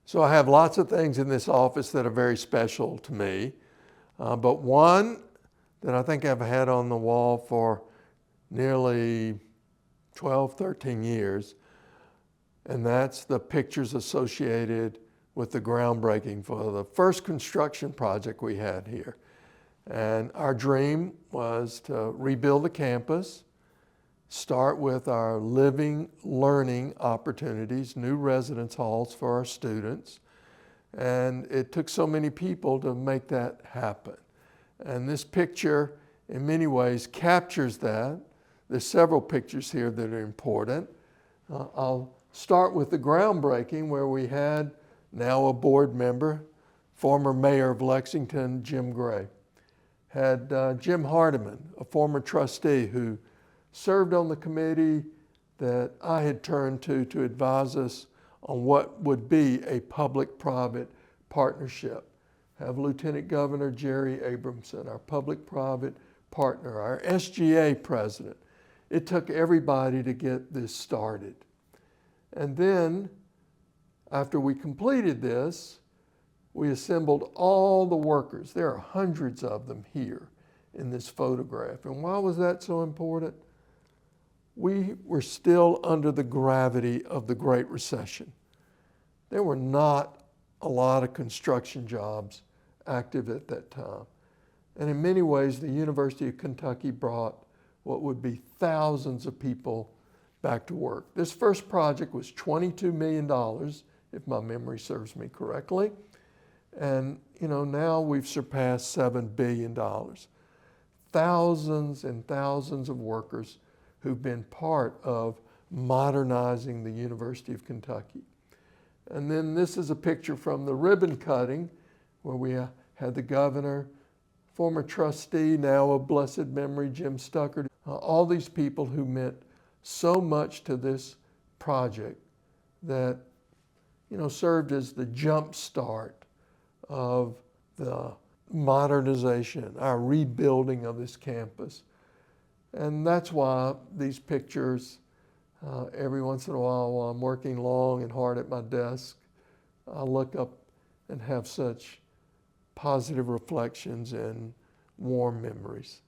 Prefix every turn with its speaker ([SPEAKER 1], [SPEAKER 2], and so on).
[SPEAKER 1] So I have lots of things in this office that are very special to me, but one that I think I've had on the wall for nearly 12, 13 years, and that's the pictures associated with the groundbreaking for the first construction project we had here. And our dream was to rebuild the campus, start with our living, learning opportunities, new residence halls for our students. And it took so many people to make that happen. And this picture, in many ways, captures that. There's several pictures here that are important. I'll start with the groundbreaking, where we had now a board member, former mayor of Lexington, Jim Gray. Had Jim Hardiman, a former trustee who served on the committee that I had turned to advise us on what would be a public-private partnership. Have Lieutenant Governor Jerry Abramson, our public-private partner, our SGA president. It took everybody to get this started. And then, after we completed this, we assembled all the workers. There are hundreds of them here in this photograph. And why was that so important? We were still under the gravity of the Great Recession. There were not a lot of construction jobs active at that time. And in many ways, the University of Kentucky brought what would be thousands of people back to work. This first project was $22 million, if my memory serves me correctly. And now we've surpassed $7 billion. Thousands and thousands of workers who've been part of modernizing the University of Kentucky. And then this is a picture from the ribbon cutting, where we had the governor, former trustee, now of blessed memory, Jim Stuckert, all these people who meant so much to this project that served as the jump start of the modernization, our rebuilding of this campus. And that's why these pictures, every once in a while I'm working long and hard at my desk, I look up and have such positive reflections and warm memories.